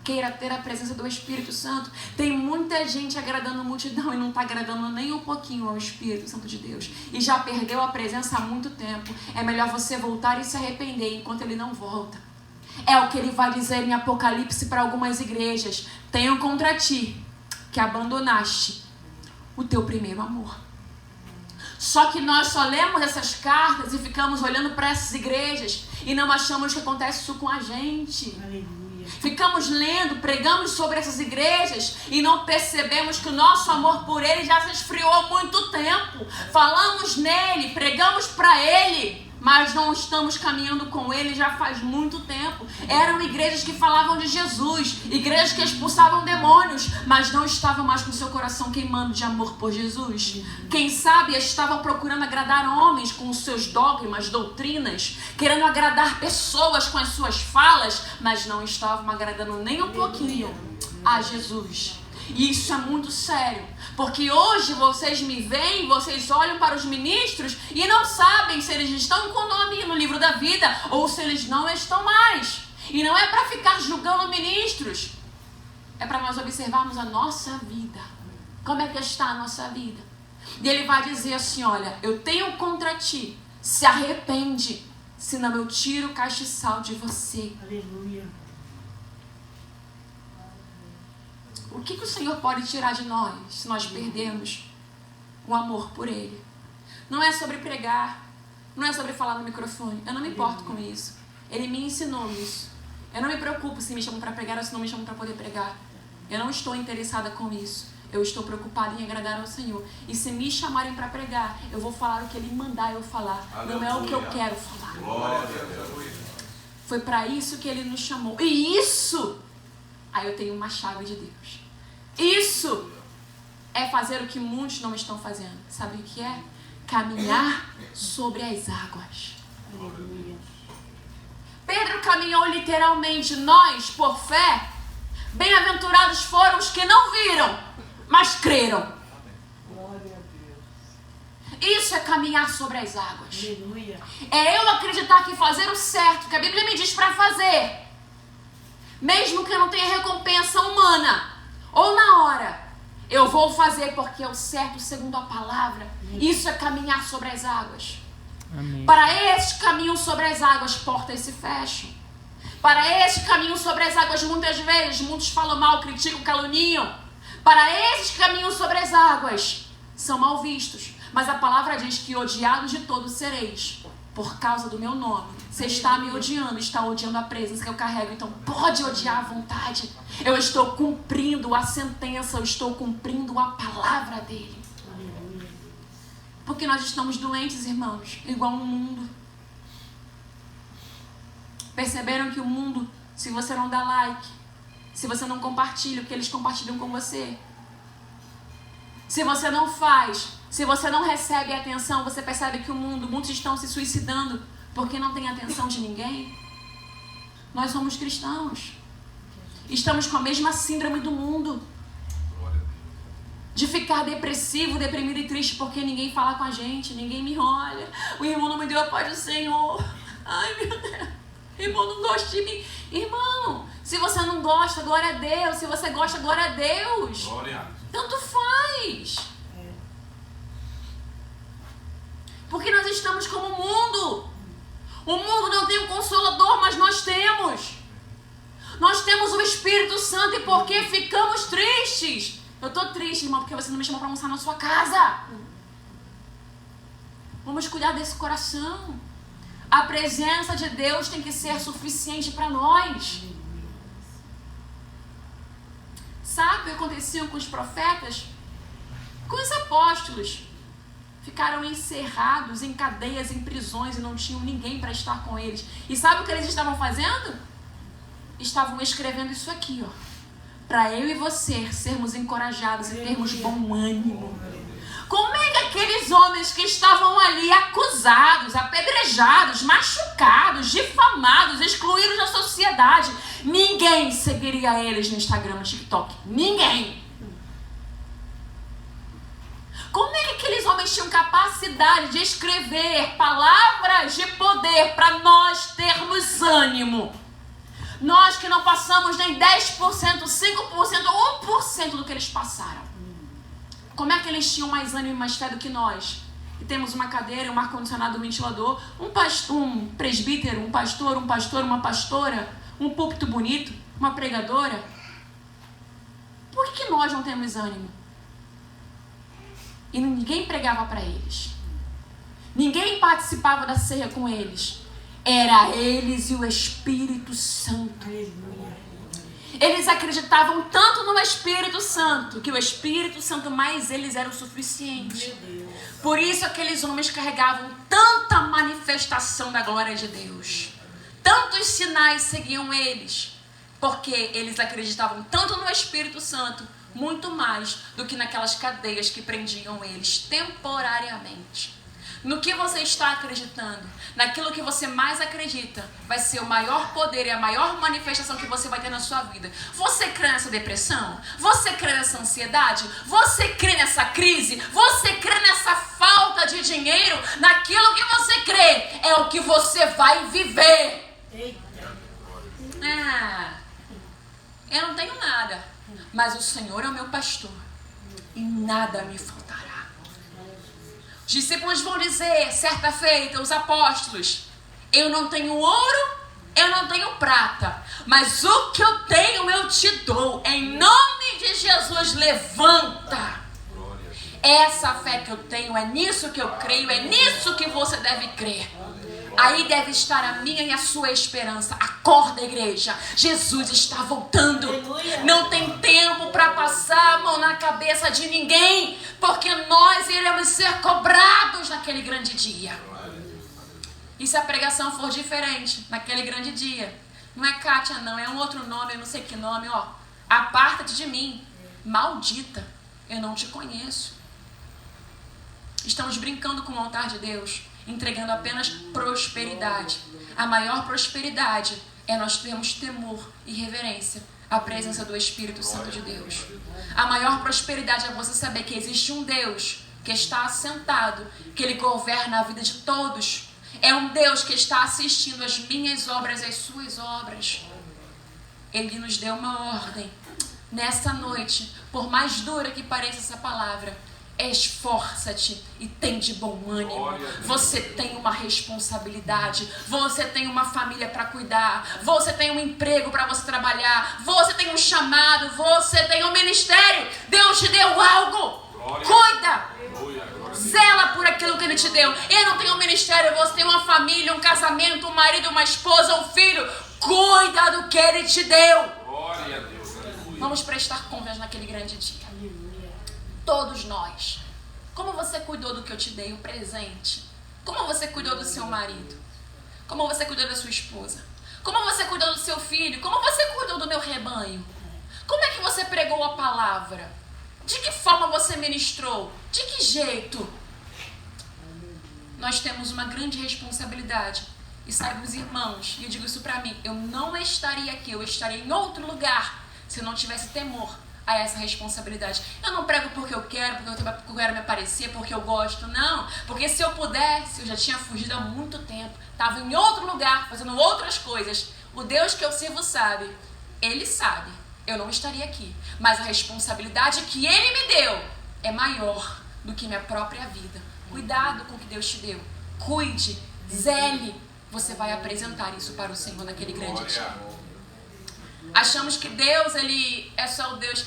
Queira ter a presença do Espírito Santo. Tem muita gente agradando a multidão e não está agradando nem um pouquinho ao Espírito Santo de Deus. E já perdeu a presença há muito tempo. É melhor você voltar e se arrepender enquanto ele não volta. É o que ele vai dizer em Apocalipse para algumas igrejas: tenho contra ti que abandonaste o teu primeiro amor. Só que nós só lemos essas cartas e ficamos olhando para essas igrejas e não achamos que acontece isso com a gente. Aleluia. Ficamos lendo, pregamos sobre essas igrejas e não percebemos que o nosso amor por ele já se esfriou há muito tempo. Falamos nele, pregamos para ele, mas não estamos caminhando com ele já faz muito tempo. Eram igrejas que falavam de Jesus, igrejas que expulsavam demônios, mas não estavam mais com seu coração queimando de amor por Jesus. Quem sabe estavam procurando agradar homens com os seus dogmas, doutrinas, querendo agradar pessoas com as suas falas, mas não estavam agradando nem um pouquinho a Jesus. E isso é muito sério, porque hoje vocês me veem, vocês olham para os ministros e não sabem se eles estão com o nome no livro da vida ou se eles não estão mais. E não é para ficar julgando ministros, é para nós observarmos a nossa vida. Como é que está a nossa vida? E ele vai dizer assim: olha, eu tenho contra ti, se arrepende, senão eu tiro o castiçal de você. Aleluia. O que o Senhor pode tirar de nós se nós perdermos o amor por Ele? Não é sobre pregar, não é sobre falar no microfone. Eu não me importo com isso. Ele me ensinou isso. Eu não me preocupo se me chamam para pregar ou se não me chamam para poder pregar. Eu não estou interessada com isso. Eu estou preocupada em agradar ao Senhor. E se me chamarem para pregar, eu vou falar o que Ele mandar eu falar. Não é o que eu quero falar. Foi para isso que Ele nos chamou. E isso... aí eu tenho uma chave de Deus. Isso é fazer o que muitos não estão fazendo. Sabe o que é? Caminhar sobre as águas. Aleluia. Pedro caminhou literalmente. Nós, por fé, bem-aventurados foram os que não viram, mas creram. Glória a Deus. Isso é caminhar sobre as águas. Aleluia. É eu acreditar que fazer o certo, que a Bíblia me diz para fazer, mesmo que eu não tenha recompensa humana, ou na hora, eu vou fazer porque é o certo segundo a palavra. Isso é caminhar sobre as águas. Amém. Para este caminho sobre as águas, portas se fecham. Para este caminho sobre as águas, muitas vezes, muitos falam mal, criticam, caluniam. Para este caminho sobre as águas, são mal vistos. Mas a palavra diz que odiados de todos sereis, por causa do meu nome. Você está me odiando, está odiando a presença que eu carrego. Então pode odiar à vontade. Eu estou cumprindo a sentença, eu estou cumprindo a palavra dele. Aleluia. Porque nós estamos doentes, irmãos, igual no mundo. Perceberam que o mundo, se você não dá like, se você não compartilha o que eles compartilham com você, se você não faz, se você não recebe atenção, você percebe que o mundo, muitos estão se suicidando porque não tem atenção de ninguém. Nós somos cristãos. Estamos com a mesma síndrome do mundo. De ficar depressivo, deprimido e triste porque ninguém fala com a gente, ninguém me olha. O irmão não me deu a paz do Senhor. Ai, meu Deus. O irmão não gosta de mim. Irmão, se você não gosta, glória a Deus. Se você gosta, glória a Deus. Glória. Tanto faz. Porque nós estamos como o mundo. O mundo não tem um consolador, mas nós temos. Nós temos o Espírito Santo. E por que ficamos tristes? Eu estou triste, irmão, porque você não me chamou para almoçar na sua casa. Vamos cuidar desse coração. A presença de Deus tem que ser suficiente para nós. Sabe o que acontecia com os profetas? Com os apóstolos. Ficaram encerrados em cadeias, em prisões e não tinham ninguém para estar com eles. E sabe o que eles estavam fazendo? Estavam escrevendo isso aqui, ó. Para eu e você sermos encorajados e termos bom ânimo. Como é que aqueles homens que estavam ali acusados, apedrejados, machucados, difamados, excluídos da sociedade, ninguém seguiria eles no Instagram, no TikTok? Ninguém! Como é que aqueles homens tinham capacidade de escrever palavras de poder para nós termos ânimo? Nós que não passamos nem 10%, 5%, 1% do que eles passaram. Como é que eles tinham mais ânimo e mais fé do que nós? E temos uma cadeira, um ar-condicionado, um ventilador, um presbítero, um pastor, uma pastora, um púlpito bonito, uma pregadora. Por que nós não temos ânimo? E ninguém pregava para eles. Ninguém participava da ceia com eles. Era eles e o Espírito Santo. Eles acreditavam tanto no Espírito Santo, que o Espírito Santo mais eles era o suficiente. Por isso aqueles homens carregavam tanta manifestação da glória de Deus. Tantos sinais seguiam eles, porque eles acreditavam tanto no Espírito Santo, muito mais do que naquelas cadeias que prendiam eles temporariamente. No que você está acreditando, naquilo que você mais acredita, vai ser o maior poder e a maior manifestação que você vai ter na sua vida. Você crê nessa depressão? Você crê nessa ansiedade? Você crê nessa crise? Você crê nessa falta de dinheiro? Naquilo que você crê, é o que você vai viver. Eu não tenho nada, mas o Senhor é o meu pastor e nada me faltará. Os discípulos vão dizer, certa feita, os apóstolos: eu não tenho ouro, eu não tenho prata, mas o que eu tenho eu te dou. Em nome de Jesus, levanta. Essa fé que eu tenho, é nisso que eu creio, é nisso que você deve crer. Aí deve estar a minha e a sua esperança. Acorda, igreja. Jesus está voltando. Não tem tempo para passar a mão na cabeça de ninguém, porque nós iremos ser cobrados naquele grande dia. E se a pregação for diferente naquele grande dia? Não é Kátia, não. É um outro nome, eu não sei que nome. Ó, aparta-te de mim, maldita. Eu não te conheço. Estamos brincando com o altar de Deus, entregando apenas prosperidade. A maior prosperidade é nós termos temor e reverência à presença do Espírito Santo de Deus. A maior prosperidade é você saber que existe um Deus que está assentado, que Ele governa a vida de todos. É um Deus que está assistindo as minhas obras, as suas obras. Ele nos deu uma ordem. Nessa noite, por mais dura que pareça essa palavra, esforça-te e tem de bom ânimo. Você tem uma responsabilidade. Você tem uma família para cuidar. Você tem um emprego para você trabalhar. Você tem um chamado. Você tem um ministério. Deus te deu algo. Cuida. Zela por aquilo que Ele te deu. Eu não tenho um ministério. Você tem uma família, um casamento, um marido, uma esposa, um filho. Cuida do que Ele te deu. Vamos prestar contas naquele grande dia. Todos nós. Como você cuidou do que eu te dei, o presente? Como você cuidou do seu marido? Como você cuidou da sua esposa? Como você cuidou do seu filho? Como você cuidou do meu rebanho? Como é que você pregou a palavra? De que forma você ministrou? De que jeito? Nós temos uma grande responsabilidade. E saibam os irmãos, e eu digo isso pra mim, eu não estaria aqui, eu estaria em outro lugar se eu não tivesse temor a essa responsabilidade. Eu não prego porque eu quero, porque eu quero me aparecer, porque eu gosto, não. Porque se eu pudesse, eu já tinha fugido há muito tempo. Estava em outro lugar, fazendo outras coisas. O Deus que eu sirvo sabe. Ele sabe. Eu não estaria aqui. Mas a responsabilidade que Ele me deu é maior do que minha própria vida. Cuidado com o que Deus te deu. Cuide, zele. Você vai apresentar isso para o Senhor naquele grande dia. Achamos que Deus, ele é só o Deus,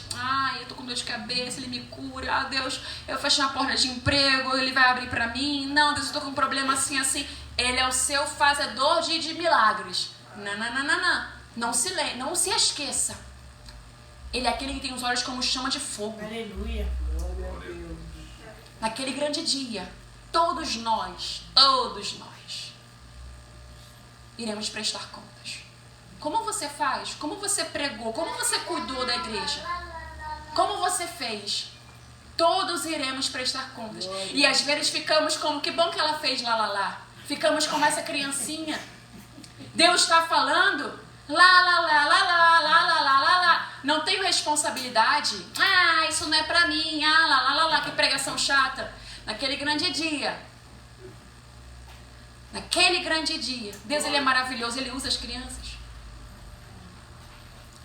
eu tô com dor de cabeça, ele me cura. Deus, eu fechei uma porta de emprego, ele vai abrir pra mim. Não, Deus, eu tô com um problema assim, assim. Ele é o seu fazedor de milagres. Não se esqueça. Ele é aquele que tem os olhos como chama de fogo. Aleluia. Naquele grande dia, todos nós, iremos prestar contas. Como você faz? Como você pregou? Como você cuidou da igreja? Como você fez? Todos iremos prestar contas. E às vezes ficamos como, que bom que ela fez lá. Ficamos como essa criancinha. Deus está falando, lá. Não tenho responsabilidade. Isso não é pra mim. Lá, que pregação chata. Naquele grande dia, Deus, ele é maravilhoso, ele usa as crianças.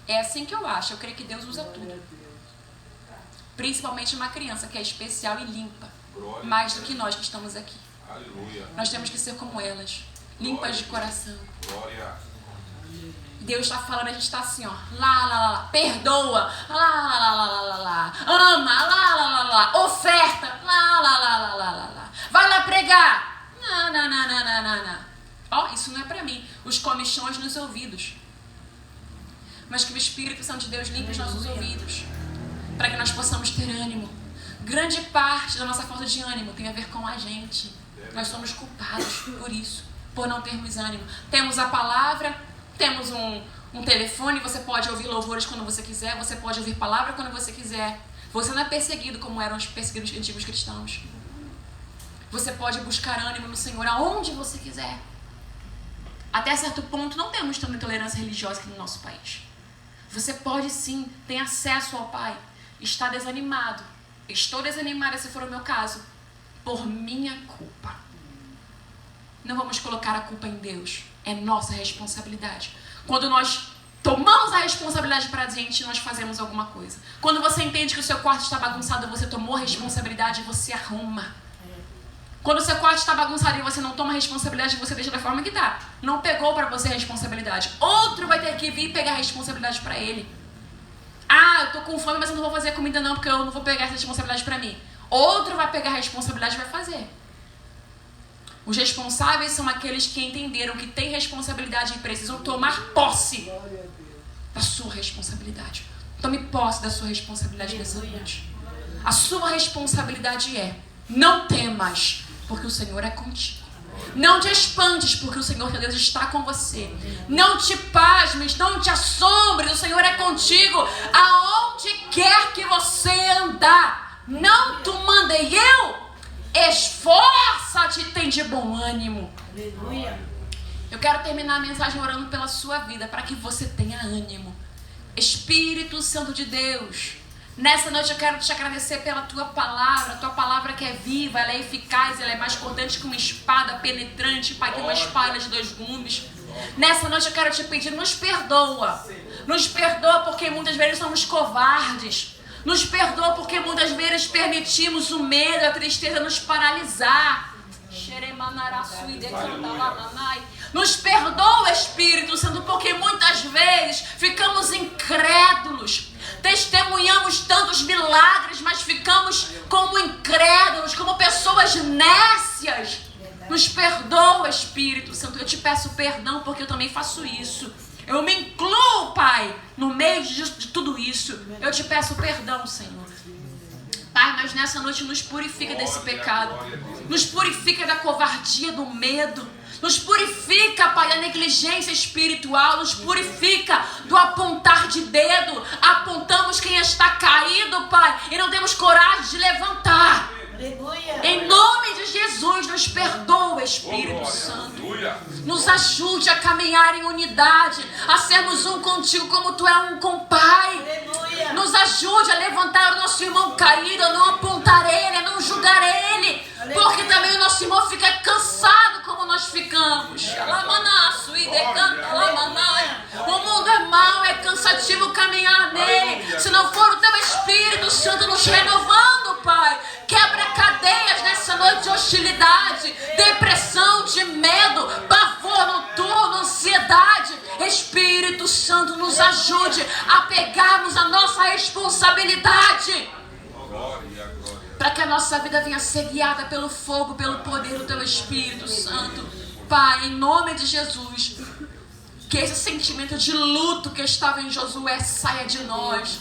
É assim que eu acho. Eu creio que Deus usa tudo. Principalmente uma criança que é especial e limpa. Mais do que nós que estamos aqui. Aleluia. Nós temos que ser como elas. Limpas de coração. Glória. Deus está falando, a gente está assim, ó. Lá. Perdoa. Lá. Ama. Lá. Oferta. Lá. Vai lá pregar. Não. Ó, isso não é pra mim. Os comichões nos ouvidos. Mas que o Espírito Santo de Deus limpe os nossos ouvidos, para que nós possamos ter ânimo. Grande parte da nossa falta de ânimo tem a ver com a gente. Nós somos culpados por isso, por não termos ânimo. Temos a palavra, temos um telefone, você pode ouvir louvores quando você quiser, você pode ouvir palavra quando você quiser. Você não é perseguido como eram os perseguidos antigos cristãos. Você pode buscar ânimo no Senhor aonde você quiser. Até certo ponto não temos tanta intolerância religiosa aqui no nosso país. Você pode sim ter acesso ao Pai. Está desanimado. Estou desanimada, se for o meu caso, por minha culpa. Não vamos colocar a culpa em Deus. É nossa responsabilidade. Quando nós tomamos a responsabilidade para a gente, nós fazemos alguma coisa. Quando você entende que o seu quarto está bagunçado, você tomou a responsabilidade e você arruma. Quando o seu quarto está bagunçado e você não toma a responsabilidade, você deixa da forma que está. Não pegou para você a responsabilidade. Outro vai ter que vir pegar a responsabilidade para ele. Eu tô com fome, mas eu não vou fazer comida não, porque eu não vou pegar essa responsabilidade para mim. Outro vai pegar a responsabilidade e vai fazer. Os responsáveis são aqueles que entenderam que têm responsabilidade e precisam tomar posse da sua responsabilidade. Tome posse da sua responsabilidade nessa noite. A sua responsabilidade é: não temas, porque o Senhor é contigo. Não te espantes, porque o Senhor teu Deus está com você. Não te pasmes, não te assombres, o Senhor é contigo aonde quer que você andar. Não te mandei eu? Esforça-te e tem de bom ânimo. Aleluia. Eu quero terminar a mensagem orando pela sua vida, para que você tenha ânimo. Espírito Santo de Deus, nessa noite eu quero te agradecer pela tua palavra que é viva, ela é eficaz, ela é mais cortante que uma espada penetrante, Pai, que uma espada de 2 gumes. Nessa noite eu quero te pedir, nos perdoa porque muitas vezes somos covardes, nos perdoa porque muitas vezes permitimos o medo, a tristeza nos paralisar. Nos perdoa, Espírito Santo, porque muitas vezes ficamos incrédulos. Testemunhamos tantos milagres, mas ficamos como incrédulos, como pessoas nécias. Nos perdoa, Espírito Santo. Eu te peço perdão porque eu também faço isso. Eu me incluo, Pai, no meio de tudo isso. Eu te peço perdão, Senhor. Pai, mas nessa noite nos purifica desse pecado. Nos purifica da covardia, do medo. Nos purifica, Pai, da negligência espiritual. Nos purifica do apontar de dedo. Apontamos quem está caído, Pai, e não temos coragem de levantar. Aleluia. Em nome de Jesus, nos perdoa, Espírito Santo. Nos ajude a caminhar em unidade, a sermos um contigo como tu é um com o Pai. Aleluia. Nos ajude a levantar o nosso irmão caído, a não apontar ele, a não julgar ele. Porque também o nosso irmão fica cansado como nós ficamos. O mundo é mau, é cansativo caminhar nele. Se não for o teu Espírito Santo nos renovando, Pai, quebra cadeias nessa noite de hostilidade, depressão, de medo, pavor noturno, ansiedade. Espírito Espírito Santo, nos ajude a pegarmos a nossa responsabilidade, para que a nossa vida venha ser guiada pelo fogo, pelo poder do Teu Espírito Santo. Pai, em nome de Jesus, que esse sentimento de luto que estava em Josué saia de nós.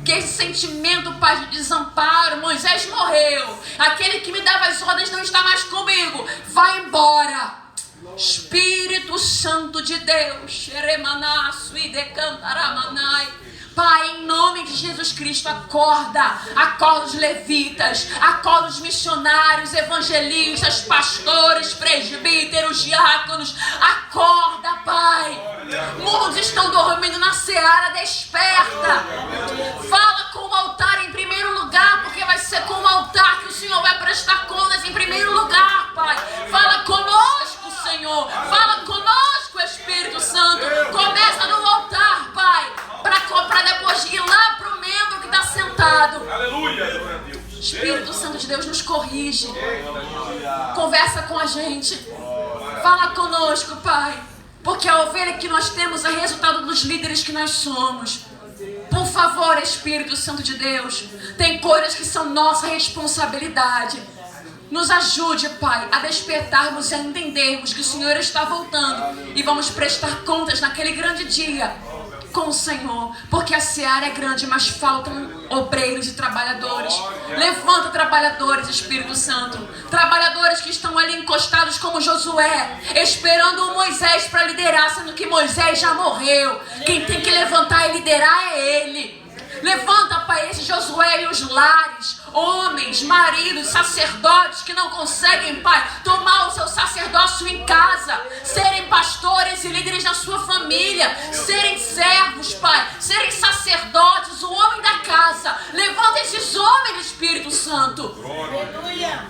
Que esse sentimento, Pai, de desamparo, Moisés morreu, aquele que me dava as ordens não está mais comigo, vai embora. Espírito Santo de Deus, Pai, em nome de Jesus Cristo, acorda os levitas, acorda os missionários, evangelistas, pastores, presbíteros, diáconos, acorda, Pai. Muitos estão dormindo na seara, desperta. Fala com o altar em primeiro lugar, porque vai ser com o altar que o Senhor vai prestar contas em primeiro lugar, Pai. Fala conosco, Senhor, fala conosco, Espírito Santo. Começa no altar, Pai, para depois ir lá para o membro que está sentado. Aleluia. Espírito Santo de Deus, nos corrige. Conversa com a gente. Fala conosco, Pai. Porque a ovelha que nós temos é resultado dos líderes que nós somos. Por favor, Espírito Santo de Deus, tem coisas que são nossa responsabilidade. Nos ajude, Pai, a despertarmos e a entendermos que o Senhor está voltando e vamos prestar contas naquele grande dia com o Senhor, porque a seara é grande, mas faltam obreiros e trabalhadores. Levanta trabalhadores, Espírito Santo, trabalhadores que estão ali encostados como Josué, esperando o Moisés para liderar, sendo que Moisés já morreu. Quem tem que levantar e liderar é ele. Levanta, Pai, esse Josué e os lares, homens, maridos, sacerdotes que não conseguem, Pai, tomar o seu sacerdócio em casa, serem pastores e líderes na sua família, serem servos, Pai, serem sacerdotes, o homem da casa. Levanta esses homens, Espírito Santo. Aleluia.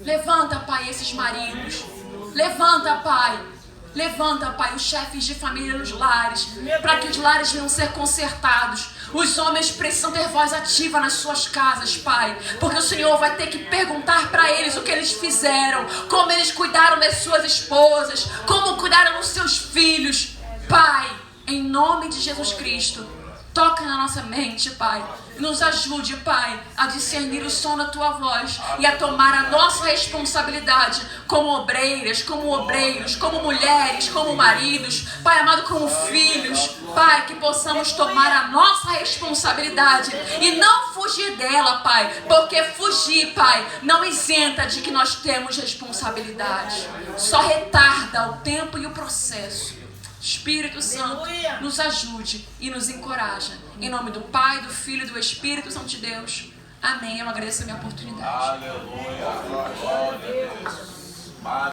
Levanta, Pai, esses maridos. Levanta, Pai. Levanta, Pai, os chefes de família nos lares, para que os lares venham ser consertados. Os homens precisam ter voz ativa nas suas casas, Pai, porque o Senhor vai ter que perguntar para eles o que eles fizeram, como eles cuidaram das suas esposas, como cuidaram dos seus filhos. Pai, em nome de Jesus Cristo, toca na nossa mente, Pai. Nos ajude, Pai, a discernir o som da Tua voz e a tomar a nossa responsabilidade como obreiras, como obreiros, como mulheres, como maridos, Pai amado, como filhos. Pai, que possamos tomar a nossa responsabilidade e não fugir dela, Pai, porque fugir, Pai, não isenta de que nós temos responsabilidade. Só retarda o tempo e o processo. Espírito Santo, nos ajude e nos encoraja. Em nome do Pai, do Filho e do Espírito Santo de Deus. Amém. Eu agradeço a minha oportunidade. Aleluia.